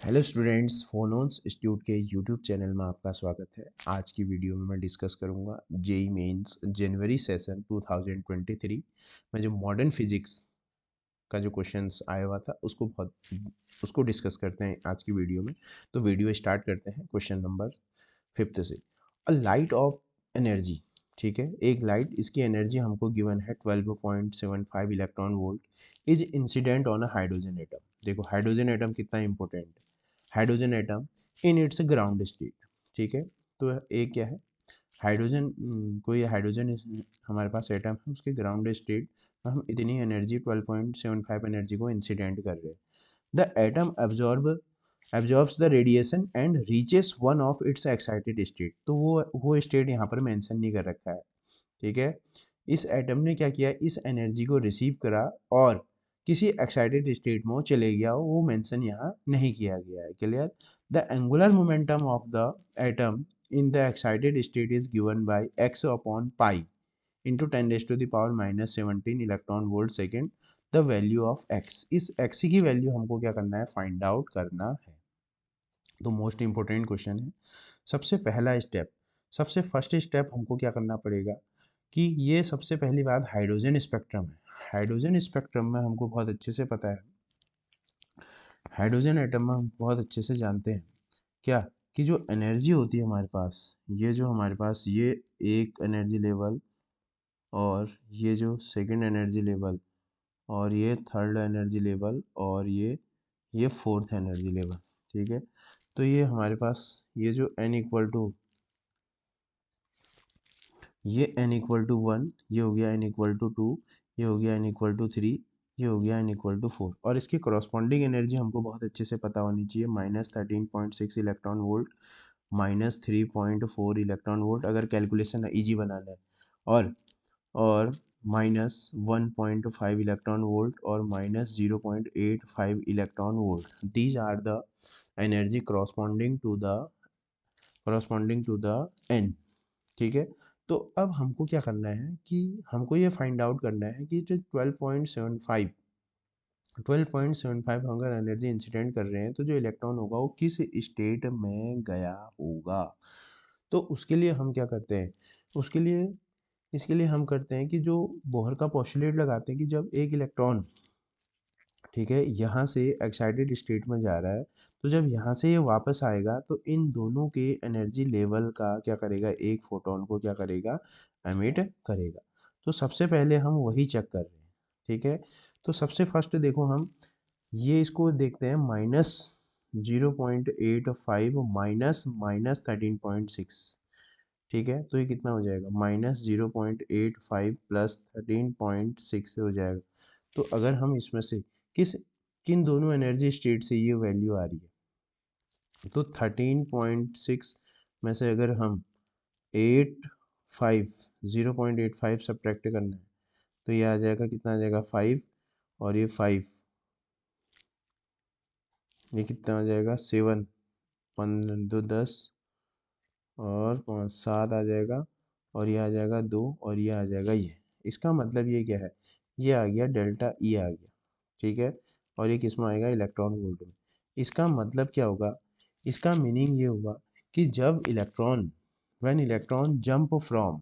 Hello students, फोनोन्स institute के YouTube channel में आपका स्वागत है। आज की वीडियो में मैं डिस्कस करूंगा जेई मेंस जनवरी सेशन 2023 में जो मॉडर्न फिजिक्स का जो क्वेश्चंस आया हुआ था उसको डिस्कस करते हैं आज की वीडियो में। तो वीडियो स्टार्ट करते हैं क्वेश्चन नंबर 5 से। अ लाइट ऑफ एनर्जी, ठीक है, एक लाइट, इसकी एनर्जी हमको गिवन है 12.75 electron volt, is incident on a hydrogen atom. देखो हाइड्रोजन एटम कितना इंपॉर्टेंट है। Hydrogen atom in its ground state, ठीक है। तो एक क्या है, हाइड्रोजन, कोई हाइड्रोजन हमारे पास एटम है, उसके ग्राउंड स्टेट में हम इतनी एनर्जी 12.75 एनर्जी को इंसिडेंट कर रहे हैं। The atom absorbs the radiation and reaches one of its excited state. तो वो स्टेट यहाँ पर मेंशन नहीं कर रखा है, ठीक है। इस एटम ने क्या किया, इस एनर्जी को रिसीव करा और किसी एक्साइटेड स्टेट में वो चले गया, वो मेंशन यहाँ नहीं किया गया है। Clear. The angular momentum of the atom in the excited state is given by x upon pi into 10⁻⁻17 electron volt second, the value of x। इस x की वैल्यू हमको क्या करना है, फाइंड आउट करना है। तो मोस्ट इंपॉर्टेंट क्वेश्चन है। सबसे पहला स्टेप, सबसे फर्स्ट स्टेप हमको क्या करना पड़ेगा कि ये सबसे पहली बात हाइड्रोजन स्पेक्ट्रम है। हाइड्रोजन स्पेक्ट्रम में हमको बहुत अच्छे से पता है, हाइड्रोजन एटम में हम बहुत अच्छे से जानते हैं क्या, कि जो एनर्जी होती है हमारे पास, ये जो हमारे पास ये एक एनर्जी लेवल, और ये जो सेकंड एनर्जी लेवल, और ये थर्ड एनर्जी लेवल, और ये फोर्थ एनर्जी लेवल, ठीक है। तो ये हमारे पास ये जो n इक्वल टू, ये n इक्वल टू 1, ये हो गया n इक्वल टू 2, ये हो गया n इक्वल टू 3, ये हो गया n इक्वल टू 4, और इसकी करस्पॉन्डिंग एनर्जी हमको बहुत अच्छे से पता होनी चाहिए। -13.6 इलेक्ट्रॉन वोल्ट, -3.4 इलेक्ट्रॉन वोल्ट, अगर कैलकुलेशन ईजी बनाना है, और -1.5 इलेक्ट्रॉन वोल्ट, और -0.85 electron volt. These are the energy corresponding to the n, ठीक है। तो अब हमको क्या करना है कि हमको ये फाइंड आउट करना है कि जो 12.75 अगर एनर्जी इंसिडेंट कर रहे हैं, तो जो इलेक्ट्रॉन होगा वो किस स्टेट में गया होगा। तो उसके लिए हम क्या करते हैं, उसके लिए इसके लिए हम करते हैं कि जो बोहर का पोस्टुलेट लगाते हैं कि जब एक इलेक्ट्रॉन, ठीक है, यहाँ से एक्साइटेड स्टेट में जा रहा है, तो जब यहाँ से ये वापस आएगा तो इन दोनों के एनर्जी लेवल का क्या करेगा, एक फोटोन को क्या करेगा, एमिट करेगा। तो सबसे पहले हम वही चेक कर रहे हैं, ठीक है। तो सबसे फर्स्ट देखो हम ये इसको देखते हैं, -0.85 -13.6, ठीक है। तो ये कितना हो जाएगा, -0.85 प्लस 13.6 से हो जाएगा। तो अगर हम इसमें से किस किन दोनों एनर्जी स्टेट से ये वैल्यू आ रही है, तो 13.6 में से अगर हम 0.85 सब्ट्रैक्ट करना है, तो ये आ जाएगा, कितना आ जाएगा, 5, और ये 5, ये कितना आ जाएगा, 7, 15 2 10, और 5 7 आ जाएगा, और ये आ जाएगा 2, और ये आ जाएगा ये। इसका मतलब ये क्या है, ये आ गया डेल्टा ई आ गया, ठीक है। और ये किस में आएगा, इलेक्ट्रॉन वोल्ट में। इसका मतलब क्या होगा, इसका मीनिंग ये हुआ कि जब electron, when electron jump from,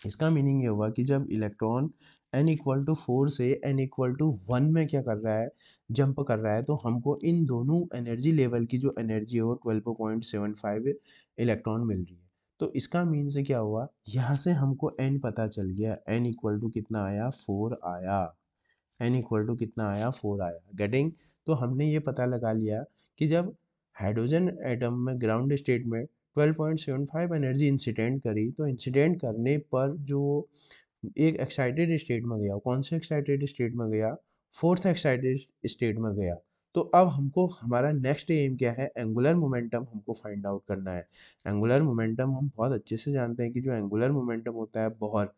इसका मीनिंग ये हुआ कि जब इलेक्ट्रॉन n इक्वल टू 4 से n इक्वल टू 1 में क्या कर रहा है, जंप कर रहा है, तो हमको इन दोनों एनर्जी लेवल की जो एनर्जी है वो 12.75 इलेक्ट्रॉन मिल रही है। तो इसका मीन से क्या हुआ, यहाँ से हमको n पता चल गया, n इक्वल टू कितना आया, 4 आया। n इक्वल टू कितना आया, 4 आया। गेटिंग। तो हमने ये पता लगा लिया कि जब हाइड्रोजन एटम में ग्राउंड स्टेट में 12.75 एनर्जी इंसिडेंट करी, तो इंसिडेंट करने पर जो एक एक्साइटेड स्टेट में गया, कौन से एक्साइटेड स्टेट में गया, फोर्थ एक्साइटेड स्टेट में गया। तो अब हमको हमारा नेक्स्ट एम क्या है, एंगुलर मोमेंटम हमको फाइंड आउट करना है। एंगुलर मोमेंटम हम बहुत अच्छे से जानते हैं कि जो एंगुलर मोमेंटम होता है, बहुत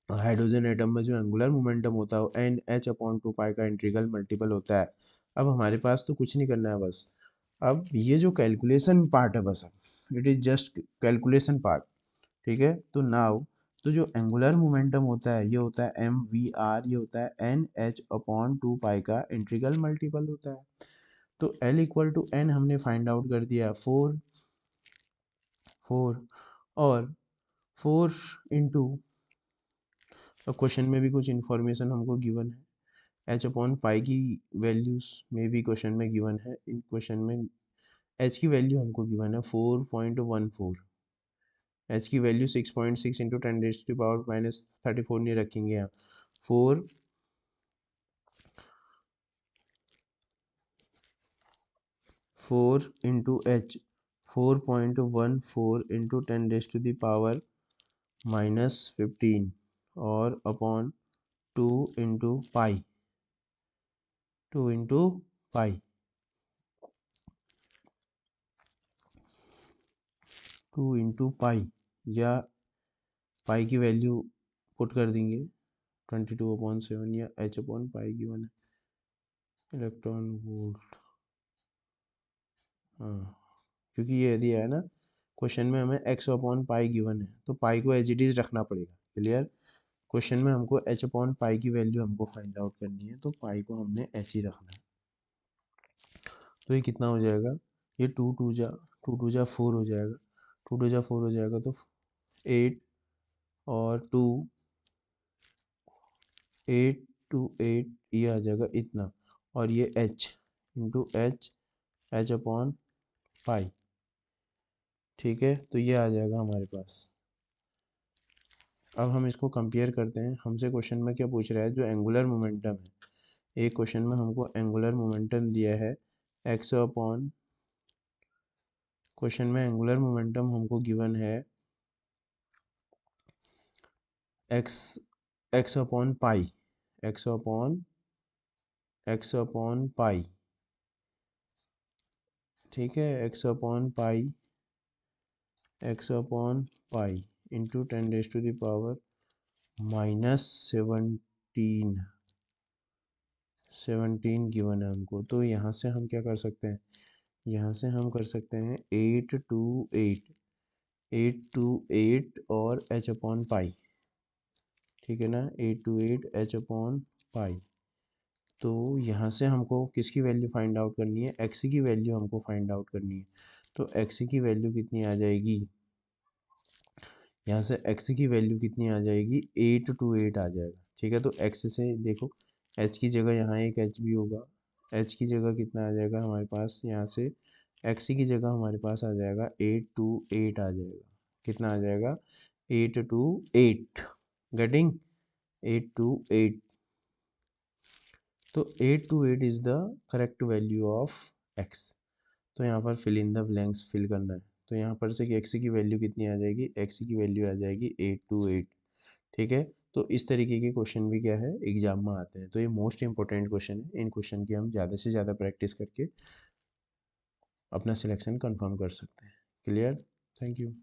हाइड्रोजन एटम में जो एंगुलर मोमेंटम होता है वो एन एच अपॉन 2 पाई का इंटीग्रल मल्टीपल होता है। अब हमारे पास तो कुछ नहीं करना है, बस अब ये जो कैलकुलेशन पार्ट है, बस अब it is just calculation part, ठीक है। तो नाउ, तो जो एंगुलर मोमेंटम होता है ये होता है mvr, ये होता है एन एच अपॉन 2 पाई का इंटीग्रल मल्टीपल होता है। तो L इक्वल टू N हमने फाइंड आउट कर दिया 4 और 4 इंटू, क्वेश्चन में भी कुछ इन्फॉर्मेशन हमको गिवन है, h अपॉन पाई की वैल्यूज में भी क्वेश्चन में गिवन है। इन क्वेश्चन में h की वैल्यू हमको गिवन है 4.14, h की value 6.6 into 10 raise to power -34 नहीं रखेंगे यहाँ, 4 into h 4.14 into 10 raise to the power -15 और upon 2 into pi 2 into pi 2 into pi, या पाई की वैल्यू पुट कर देंगे 22/7, या h अपॉन पाई गिवन है इलेक्ट्रॉन वोल्ट। हाँ, क्योंकि ये दिया है ना क्वेश्चन में, हमें x अपॉन पाई गिवन है तो पाई को एज इट इज रखना पड़ेगा। क्लियर? क्वेश्चन में हमको h अपॉन पाई की वैल्यू हमको फाइंड आउट करनी है, तो पाई को हमने ऐसे ही रखना है। तो ये कितना हो जाएगा, ये 2 2 जा 4 हो जाएगा, 2 2 जा 4 हो जाएगा, तो 8 और 8 ये आ जाएगा इतना, और ये h into h upon pi. ठीक है, तो ये आ जाएगा हमारे पास। अब हम इसको कंपेयर करते हैं, हमसे क्वेश्चन में क्या पूछ रहा है, जो एंगुलर मोमेंटम है। एक क्वेश्चन में हमको एंगुलर मोमेंटम दिया है x अपॉन, क्वेश्चन में एंगुलर मोमेंटम हमको गिवन है x upon pi, x upon pi. ठीक है, x upon pi into 10 raise to the power -17 given है हमको। तो यहाँ से हम क्या कर सकते हैं, यहाँ से हम कर सकते हैं 8 और h अपॉन पाई। ठीक है ना, 8 h अपॉन पाई। तो यहाँ से हमको किसकी वैल्यू फाइंड आउट करनी है, x की वैल्यू हमको फाइंड आउट करनी है। तो x की वैल्यू कितनी आ जाएगी, यहाँ से x की वैल्यू कितनी आ जाएगी, 8 आ जाएगा। ठीक है, तो x से देखो, h की जगह यहाँ एक h भी होगा, h की जगह कितना आ जाएगा हमारे पास, यहाँ से x की जगह हमारे पास आ जाएगा 8 आ जाएगा। कितना आ जाएगा, 8 गेटिंग 8। तो 8 is the correct value of x। तो यहाँ पर fill in the blanks fill करना है। तो यहाँ पर से कि x की वैल्यू कितनी आ जाएगी, x की वैल्यू आ जाएगी 8। ठीक है, तो इस तरीके के क्वेश्चन भी क्या है एग्जाम में आते हैं। तो ये मोस्ट इंपॉर्टेंट क्वेश्चन है, इन क्वेश्चन की हम ज़्यादा से ज़्यादा प्रैक्टिस करके अपना सिलेक्शन कंफर्म कर सकते हैं। क्लियर? Thank you.